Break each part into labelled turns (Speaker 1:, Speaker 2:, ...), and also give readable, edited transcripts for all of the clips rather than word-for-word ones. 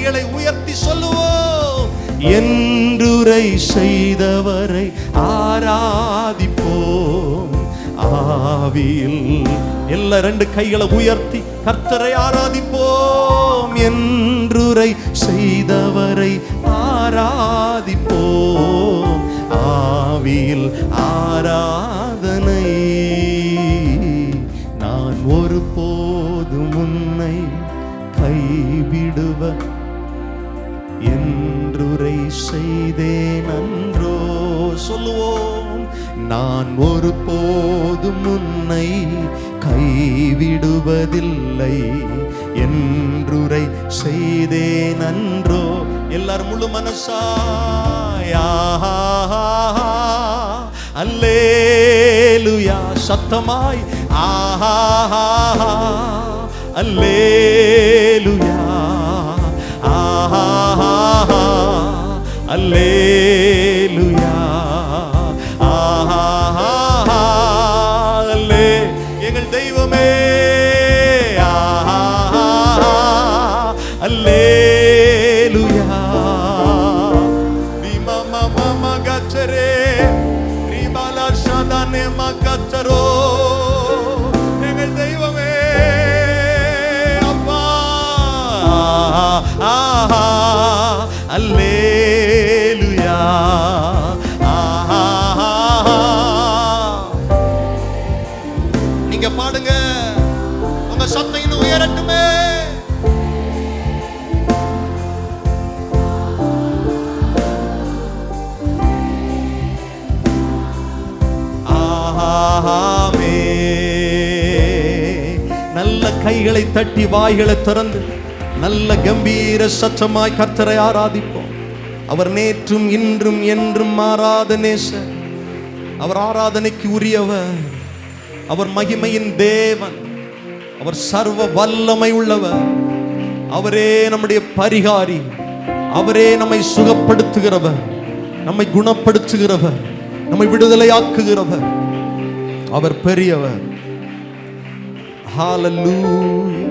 Speaker 1: கைகளை உயர்த்தி சொல்லுவோம். என்றுரை செய்தவரை ஆராதிப்போம் ஆவியில். எல்லா 2 கைகளை உயர்த்தி கர்த்தரை ஆராதிப்போம். என்றுரை செய்தவரை ஆராதிப்போம் ஆவியில் ஆராதனை. நான் ஒருபோதும் உன்னை கைவிடுவ என்றுரை செய்தேன் அன்றோ. சொல்லுவோம். நான் ஒருபோதும் உன்னை கைவிடுவதில்லை என்றுரை செய்தேன் அன்றோ. எல்லாரும் முழு மனசாயா அல்லேலூயா சத்தமாய் ஆஹா அல்லேலூயா ஆஹா அல்லேலூயா ஆஹா அல்லே எங்கள் தெய்வமே ஆஹா அல்லேலூயா. மம மம கச்சரே ரிபாலா ஷாதானே மகச்சரோ. எங்கள் தெய்வமே அப்பா ஆஹா அல்லேலூயா ஆஹா. நீங்க பாடுங்க, உங்க சத்தம் இன்னும் உயரட்டுமே. ஆமே. நல்ல கைகளை தட்டி வாய்களை திறந்து நல்ல கம்பீர சத்தமாய் கர்த்தரை ஆராதிப்போம். அவர் நேற்றும் இன்றும் என்றும் மாறாத நேசர். அவர் ஆராதனைக்கு உரியவர். அவர் மகிமையின் தேவன். அவர் சர்வ வல்லமை உள்ளவர். அவரே நம்முடைய பரிகாரி. அவரே நம்மை சுகப்படுத்துகிறவர், நம்மை குணப்படுத்துகிறவர், நம்மை விடுதலையாக்குகிறவர். அவர் பெரியவர். ஹalleluya.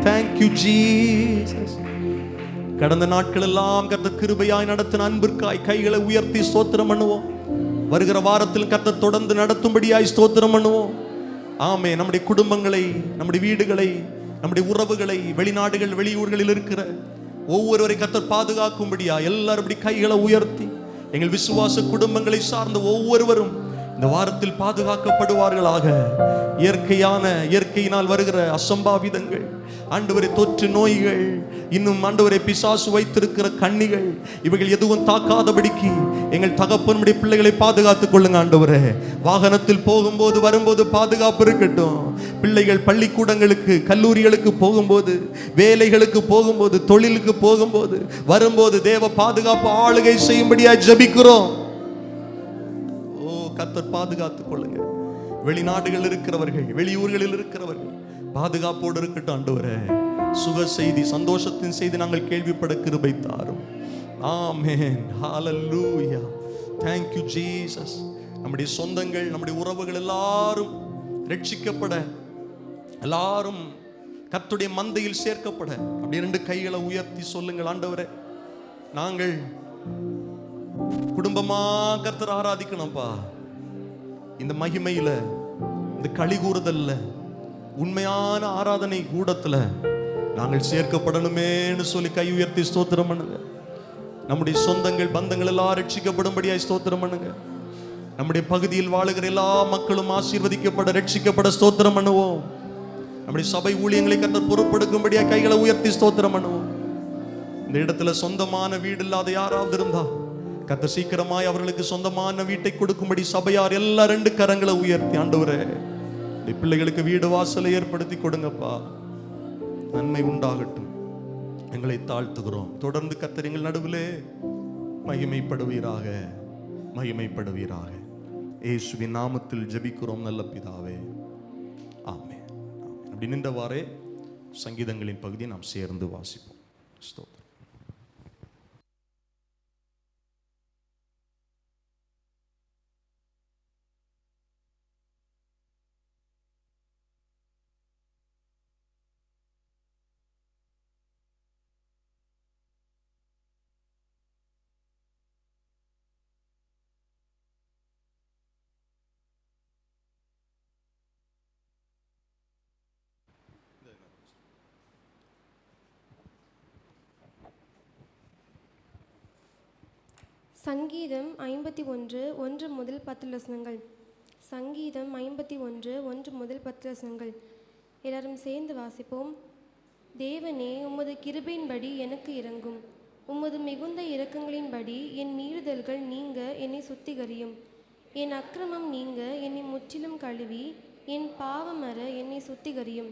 Speaker 1: Thank you Jesus. கடந்த நாட்கள் எல்லாம் கர்த்தர் கிருபையாய் நடத்தின அன்பிற்காய் கைகளை உயர்த்தி ஸ்தோத்திரம் பண்ணுவோம். வருகிற வாரத்தில் கர்த்தர் தொடர்ந்து நடத்தும்படியாய் ஸ்தோத்திரம் பண்ணுவோம். ஆமே. நம்முடைய குடும்பங்களை, நம்முடைய வீடுகளை, நம்முடைய உறவுகளை, வெளிநாடுகள் வெளியூர்களில் இருக்கிற ஒவ்வொருவரை கர்த்தர் பாதுகாக்கும்படியா எல்லாரும் இப்படி கைகளை உயர்த்தி எங்கள் விசுவாச குடும்பங்களை சார்ந்த ஒவ்வொருவரும் இந்த வாரத்தில் பாதுகாக்கப்படுவார்களாக. இயற்கையினால் வருகிற அசம்பாவிதங்கள், ஆண்டவரை தொற்று நோய்கள், இன்னும் ஆண்டவரை பிசாசு வைத்திருக்கிற கண்ணிகள், இவைகள் எதுவும் தாக்காதபடிக்கு எங்கள் தகப்பனுடைய பிள்ளைகளை பாதுகாத்துக் கொள்ளுங்க ஆண்டவரே. வாகனத்தில் போகும்போது வரும்போது பாதுகாப்பு இருக்கட்டும். பிள்ளைகள் பள்ளிக்கூடங்களுக்கு கல்லூரிகளுக்கு போகும்போது, வேலைகளுக்கு போகும்போது, தொழிலுக்கு போகும்போது, வரும்போது தேவ பாதுகாப்பு ஆளுகை செய்யும்படியா ஜெபிக்கிறோம். ஓ கர்த்தர் பாதுகாத்துக் கொள்ளுங்க. வெளிநாடுகள் இருக்கிறவர்கள், வெளியூர்களில் இருக்கிறவர்கள் பாதுகாப்போடு இருக்கட்டும் ஆண்டவரே. சுக செய்தி, சந்தோஷத்தின் செய்தி நாங்கள் கேள்விப்பட கிருபை தாரும். ஆமென். ஹalleluya. Thank you Jesus. நம்முடைய சொந்தங்கள், நம்முடைய உறவுகள் எல்லாரும் ரட்சிக்கப்பட, எல்லாரும் கர்த்தருடைய மந்தையில் சேர்க்கப்பட அப்படி 2 கைகளை உயர்த்தி சொல்லுங்கள். ஆண்டவரே, நாங்கள் குடும்பமா கர்த்தர் ஆராதிக்கணும்ப்பா. இந்த மகிமையில, இந்த களிகூறுதல்ல, உண்மையான ஆராதனை கூடத்துல நாங்கள் சேர்க்கப்படணுமேன்னு சொல்லி கை உயர்த்தி ஸ்தோத்திரம் பண்ணுங்க. நம்முடைய சொந்தங்கள், பந்தங்கள் எல்லாம் ரட்சிக்கப்படும்படியாய் ஸ்தோத்திரம் பண்ணுங்க. நம்முடைய பகுதியில் வாழுகிற எல்லா மக்களும் ஆசீர்வதிக்கப்பட, ரட்சிக்கப்பட ஸ்தோத்திரம் பண்ணுவோம். நம்முடைய சபை ஊழியங்களை கர்த்தர் பொறுப்பெடுக்கும்படியா கைகளை உயர்த்தி ஸ்தோத்திரம் பண்ணுவோம். இந்த இடத்துல சொந்தமான வீடு இல்லாத யாராவது இருந்தா கர்த்தர் சீக்கிரமாய் அவர்களுக்கு சொந்தமான வீட்டை கொடுக்கும்படி சபையார் எல்லா 2 கரங்களை உயர்த்தி, ஆண்டவரே பிள்ளைகளுக்கு வீடு வாசலை ஏற்படுத்தி கொடுங்கப்பா. நன்மை உண்டாகட்டும். எங்களை தாழ்த்துகிறோம். தொடர்ந்து கர்த்தர் எங்கள் நடுவிலே மகிமைப்படுவீராக, மகிமைப்படுவீராக. இயேசுவின் நாமத்தில் ஜெபிக்கிறோம் நல்ல பிதாவே, ஆமென். அப்படி நின்றவாறே சங்கீதங்களின் பகுதியை நாம் சேர்ந்து வாசிப்போம். ஸ்தோத்திரம்.
Speaker 2: சங்கீதம் 51 முதல் 10 வசனங்கள். சங்கீதம் 51 முதல் 10 வசனங்கள். எல்லாரும் சேர்ந்து வாசிப்போம். தேவனே, உமது கிருபையின்படி எனக்கு இரங்கும். உமது மிகுந்த இரக்கங்களின்படி என் மீறுதல்கள் நீங்க என்னை சுத்திகரியும். என் அக்கிரமம் நீங்க என்னை முற்றிலும் கழுவி என் பாவமற என்னை சுத்திகரியும்.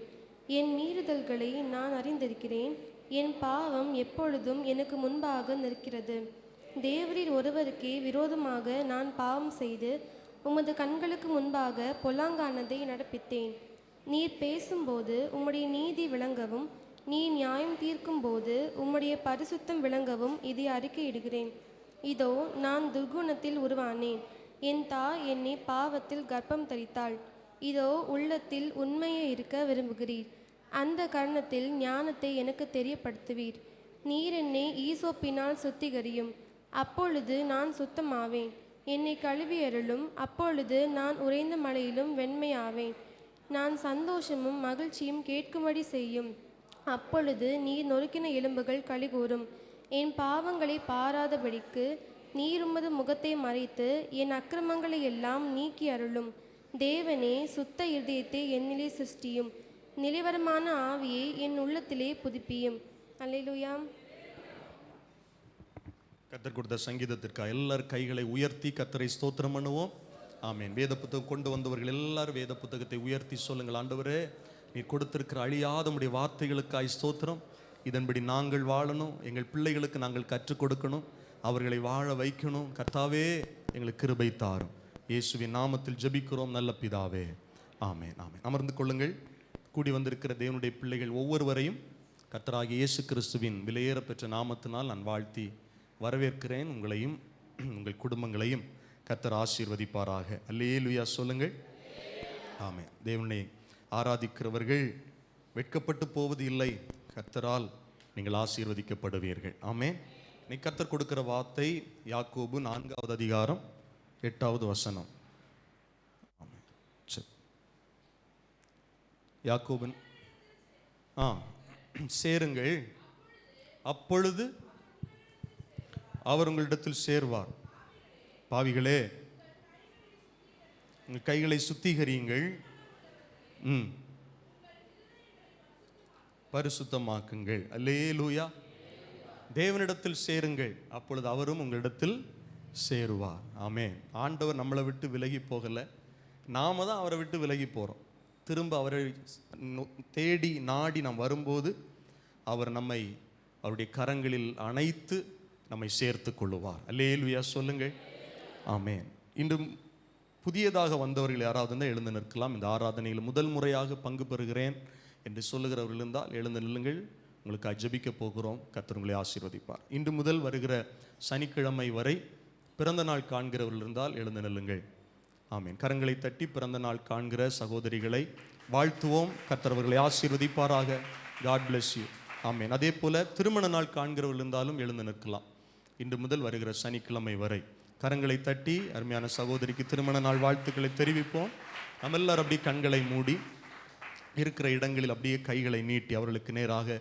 Speaker 2: என் மீறுதல்களை நான் அறிந்திருக்கிறேன். என் பாவம் எப்பொழுதும் எனக்கு முன்பாக நிற்கிறது. தேவரீர் ஒருவருக்கே விரோதமாக நான் பாவம் செய்து உமது கண்களுக்கு முன்பாக பொல்லாங்கானதை நடப்பித்தேன். நீர் பேசும்போது உம்முடைய நீதி விளங்கவும், நீர் நியாயம் தீர்க்கும்போது உம்முடைய பரிசுத்தம் விளங்கவும் இதை அறிக்கையிடுகிறேன். இதோ, நான் துர்குணத்தில் உருவானேன். என் தாய் என்னை பாவத்தில் கர்ப்பம் தரித்தாள். இதோ, உள்ளத்தில் உண்மையை இருக்க விரும்புகிறீர். அந்த கர்ணத்தில் ஞானத்தை எனக்கு தெரியப்படுத்துவீர். நீர் என்னை ஈசோப்பினால் சுத்திகரியும், அப்பொழுது நான் சுத்தமாவேன். என்னை கழுவி அருளும், அப்பொழுது நான் உறைந்த மழையிலும் வெண்மையாவேன். நான் சந்தோஷமும் மகிழ்ச்சியும் கேட்கும்படி செய்யும், அப்பொழுது நீர் நொறுக்கின எலும்புகள் களிகூரும். என் பாவங்களை பாராதபடிக்கு நீர் உமது முகத்தை மறைத்து என் அக்கிரமங்களை எல்லாம் நீக்கி அருளும். தேவனே, சுத்த இருதயத்தை என்னிலே சிருஷ்டியும், நிலைவரமான ஆவியை என் உள்ளத்திலே புதுப்பியும். அல்லேலூயா.
Speaker 1: கர்த்தர் கொடுத்த சங்கீதத்திற்காக எல்லாரும் கைகளை உயர்த்தி கர்த்தரை ஸ்தோத்திரம் பண்ணுவோம். ஆமேன். வேத புத்தகம் கொண்டு வந்தவர்கள் எல்லாரும் வேத புத்தகத்தை உயர்த்தி சொல்லுங்கள். ஆண்டவரே, நீர் கொடுத்திருக்கிற அழியாத உம்முடைய வார்த்தைகளுக்காய் ஸ்தோத்திரம். இதன்படி நாங்கள் வாழணும், எங்கள் பிள்ளைகளுக்கு நாங்கள் கற்றுக் கொடுக்கணும், அவர்களை வாழ வைக்கணும். கர்த்தாவே, எங்களுக்கு கிருபை தாரும். இயேசுவின் நாமத்தில் ஜெபிக்கிறோம் நல்ல பிதாவே. ஆமேன், ஆமேன். அமர்ந்து கொள்ளுங்கள். கூடி வந்திருக்கிற தேவனுடைய பிள்ளைகள் ஒவ்வொருவரையும் கர்த்தராகிய இயேசு கிறிஸ்துவின் விலையேற பெற்ற நாமத்தினால் நான் வாழ்த்தி வரவேற்கிறேன். உங்களையும் உங்கள் குடும்பங்களையும் கர்த்தர் ஆசீர்வதிப்பாராக. அல்லேலூயா சொல்லுங்கள். ஆமென். தேவனை ஆராதிக்கிறவர்கள் வெட்கப்பட்டு போவது இல்லை. கர்த்தரால் நீங்கள் ஆசீர்வதிக்கப்படுவீர்கள். ஆமென். நீ கர்த்தர் கொடுக்கிற வார்த்தை யாக்கோபு 4வது அதிகாரம் 8வது வசனம். ஆமென். சரி. யாக்கோபன் சேருங்கள், அப்பொழுது அவர் உங்களிடத்தில் சேர்வார். பாவிகளே, உங்கள் கைகளை சுத்திகரியுங்கள், பரிசுத்தமாக்குங்கள். அல்லேலூயா. தேவனிடத்தில் சேருங்கள், அப்பொழுது அவரும் உங்களிடத்தில் சேருவார். ஆமென். ஆண்டவர் நம்மளை விட்டு விலகி போகலை, நாம தான் அவரை விட்டு விலகி போகிறோம். திரும்ப அவரை தேடி நாடி நாம் வரும்போது அவர் நம்மை அவருடைய கரங்களில் அணைத்து நம்மை சேர்த்து கொள்ளுவார். அல்லேலூயா சொல்லுங்கள். ஆமென். இன்றும் புதியதாக வந்தவர்கள் யாராவது இருந்தால் எழுந்து நிற்கலாம். இந்த ஆராதனையில் முதல் முறையாக பங்கு பெறுகிறேன் என்று சொல்லுகிறவர்கள் இருந்தால் எழுந்து நில்லுங்கள். உங்களுக்கு ஜெபிக்க போகிறோம். கர்த்தர் உங்களை ஆசீர்வதிப்பார். இன்று முதல் வருகிற சனிக்கிழமை வரை பிறந்த நாள் காண்கிறவர்கள் இருந்தால் எழுந்து நில்லுங்கள். ஆமென். கரங்களை தட்டி பிறந்த நாள் காண்கிற சகோதரிகளை வாழ்த்துவோம். கர்த்தர் அவர்களை ஆசீர்வதிப்பாராக. God bless you. ஆமென். அதே போல திருமண நாள் காண்கிறவர்கள் இருந்தாலும் எழுந்து நிற்கலாம். இன்று முதல் வருகிற சனிக்கிழமை வரை கரங்களை தட்டி அருமையான சகோதரிக்கு திருமண நாள் வாழ்த்துக்களை தெரிவிப்போம். நம்ம எல்லாரும் அப்படியே கண்களை மூடி இருக்கிற இடங்களில் அப்படியே கைகளை நீட்டி அவர்களுக்கு நேராக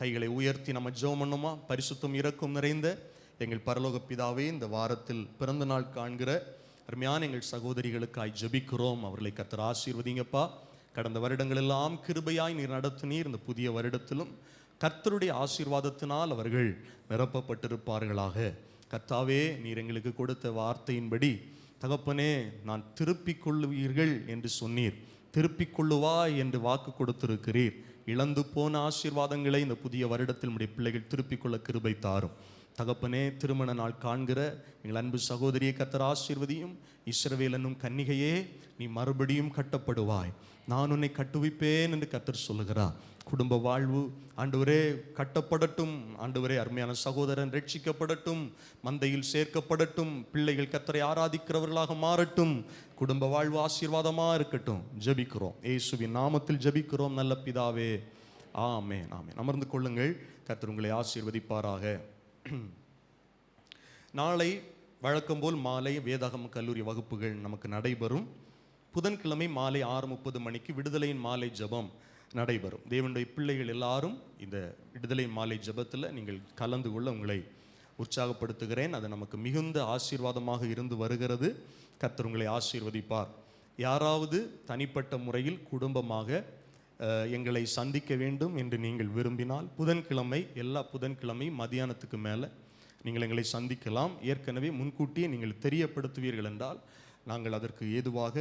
Speaker 1: கைகளை உயர்த்தி நம்ம ஜெபம் பண்ணுமா? பரிசுத்தம் இரக்கம் நிறைந்த எங்கள் பரலோக பிதாவே, இந்த வாரத்தில் பிறந்த நாள் காண்கிற அருமையான எங்கள் சகோதரிகளுக்காய் ஜெபிக்கிறோம். அவர்களை கர்த்தர் ஆசீர்வதிங்கப்பா. கடந்த வருடங்களெல்லாம் கிருபையாய் நீர் நடத்தினீர். இந்த புதிய வருடத்திலும் கர்த்தருடைய ஆசீர்வாதத்தினால் அவர்கள் நிரப்பப்பட்டிருப்பார்களாக. கர்த்தாவே, நீர் எங்களுக்கு கொடுத்த வார்த்தையின்படி தகப்பனே, நான் திருப்பிக் கொள்ளுவீர்கள் என்று சொன்னீர். திருப்பிக் கொள்ளுவாய் என்று வாக்கு கொடுத்திருக்கிறீர். இழந்து போன ஆசீர்வாதங்களை இந்த புதிய வருடத்தில் நம்முடைய பிள்ளைகள் திருப்பிக் கொள்ள கிருபை தாரும். தகப்பனே, திருமண நாள் காண்கிற எங்கள் அன்பு சகோதரியை கர்த்தர் ஆசீர்வதியும். இஸ்ரவேல் என்னும் கன்னிகையே, நீ மறுபடியும் கட்டப்படுவாய், நான் உன்னை கட்டுவிப்பேன் என்று கர்த்தர் சொல்லுகிறார். குடும்ப வாழ்வு ஆண்டவரே கட்டப்படட்டும். ஆண்டவரே, அருமையான சகோதரன் ரட்சிக்கப்படட்டும், மந்தையில் சேர்க்கப்படட்டும், பிள்ளைகள் கர்த்தரை ஆராதிக்கிறவர்களாக மாறட்டும், குடும்ப வாழ்வு ஆசீர்வாதமாக இருக்கட்டும். ஜெபிக்கிறோம், இயேசுவின் நாமத்தில் ஜெபிக்கிறோம் நல்ல பிதாவே. ஆமென், ஆமென். அமர்ந்து கொள்ளுங்கள். கர்த்தர் உங்களை ஆசீர்வதிப்பாராக. நாளை வழக்கம்போல் மாலை வேதாகம கல்லூரி வகுப்புகள் நமக்கு நடைபெறும். புதன்கிழமை மாலை 6:30 மணிக்கு விடுதலையின் மாலை ஜெபம் நடைபெறும். தேவனுடைய பிள்ளைகள் எல்லாரும் இந்த விடுதலை மாலை ஜெபத்தில் நீங்கள் கலந்து கொள்ள உங்களை உற்சாகப்படுத்துகிறேன். அது நமக்கு மிகுந்த ஆசீர்வாதமாக இருந்து வருகிறது. கர்த்தர் உங்களை ஆசீர்வதிப்பார். யாராவது தனிப்பட்ட முறையில் குடும்பமாக எங்களை சந்திக்க வேண்டும் என்று நீங்கள் விரும்பினால் புதன்கிழமை, எல்லா புதன்கிழமையும் மதியானத்துக்கு மேலே நீங்கள் எங்களை சந்திக்கலாம். ஏற்கனவே முன்கூட்டியே நீங்கள் தெரியப்படுத்துவீர்கள் என்றால் நாங்கள் அதற்கு ஏதுவாக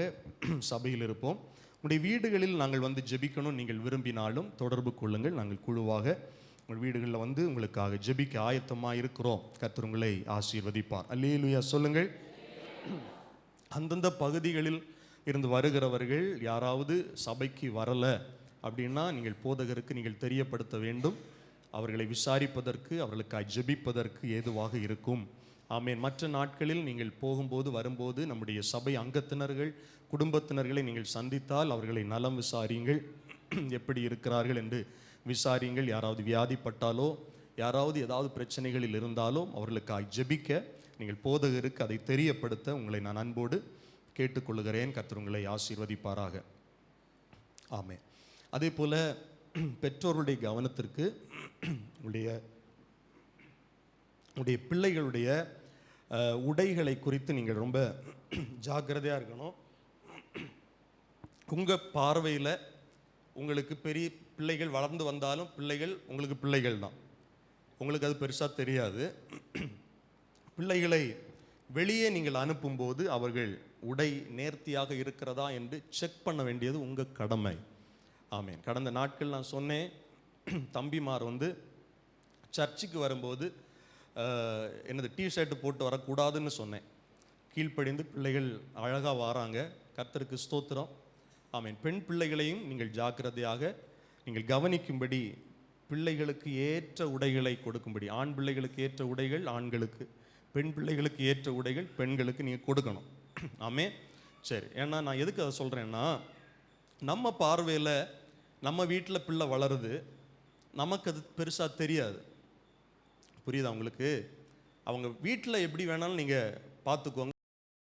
Speaker 1: சபையில் இருப்போம். உங்களுடைய வீடுகளில் நாங்கள் வந்து ஜெபிக்கணும் நீங்கள் விரும்பினாலும் தொடர்பு கொள்ளுங்கள். நாங்கள் குழுவாக உங்கள் வீடுகளில் வந்து உங்களுக்காக ஜெபிக்க ஆயத்தமாக இருக்கிறோம். கர்த்தர் உங்களை ஆசீர்வதிப்பார். அல்லேலூயா சொல்லுங்கள். அந்தந்த பகுதிகளில் இருந்து வருகிறவர்கள் யாராவது சபைக்கு வரலை அப்படின்னா நீங்கள் போதகருக்கு நீங்கள் தெரியப்படுத்த வேண்டும். அவர்களை விசாரிப்பதற்கு, அவர்களுக்காக ஜெபிப்பதற்கு ஏதுவாக இருக்கும். ஆமென். மற்ற நாட்களில் நீங்கள் போகும்போது வரும்போது நம்முடைய சபை அங்கத்தினர்கள், குடும்பத்தினர்களை நீங்கள் சந்தித்தால் அவர்களை நலம் விசாரியுங்கள், எப்படி இருக்கிறார்கள் என்று விசாரியுங்கள். யாராவது வியாதிப்பட்டாலோ யாராவது ஏதாவது பிரச்சனைகளில் இருந்தாலோ அவர்களுக்காக ஜெபிக்க நீங்கள் போதகருக்கு அதை தெரியப்படுத்த உங்களை நான் அன்போடு கேட்டுக்கொள்கிறேன். கர்த்தர் உங்களை ஆசீர்வதிப்பாராக. ஆமென். அதே போல் பெற்றோருடைய கவனத்திற்கு உங்களுடைய பிள்ளைகளுடைய உடைகளை குறித்து நீங்கள் ரொம்ப ஜாக்கிரதையாக இருக்கணும். உங்கள் பார்வையில் உங்களுக்கு பெரிய பிள்ளைகள் வளர்ந்து வந்தாலும் பிள்ளைகள் உங்களுக்கு பிள்ளைகள் தான். உங்களுக்கு அது பெருசாக தெரியாது. பிள்ளைகளை வெளியே நீங்கள் அனுப்பும்போது அவர்கள் உடை நேர்த்தியாக இருக்கிறதா என்று செக் பண்ண வேண்டியது உங்கள் கடமை. ஆமென். கடந்த நாட்கள் நான் சொன்னேன், தம்பிமார் வந்து சர்ச்சுக்கு வரும்போது என்னது டிஷர்ட்டு போட்டு வரக்கூடாதுன்னு சொன்னேன். கீழ்ப்படிந்து பிள்ளைகள் அழகாக வராங்க. கர்த்தருக்கு ஸ்தோத்திரம். ஆமென். பெண் பிள்ளைகளையும் நீங்கள் ஜாக்கிரதையாக நீங்கள் கவனிக்கும்படி, பிள்ளைகளுக்கு ஏற்ற உடைகளை கொடுக்கும்படி, ஆண் பிள்ளைகளுக்கு ஏற்ற உடைகள் ஆண்களுக்கு, பெண் பிள்ளைகளுக்கு ஏற்ற உடைகள் பெண்களுக்கு நீங்கள் கொடுக்கணும். ஆமென். சரி, ஏன்னா நான் எதுக்கு அதை சொல்கிறேன்னா, நம்ம பார்வையில் நம்ம வீட்டில் பிள்ளை வளருது, நமக்கு அது பெருசாக தெரியாது. புரியுதா உங்களுக்கு? அவங்க வீட்டில் எப்படி வேணாலும் நீங்கள் பார்த்துக்கோங்க.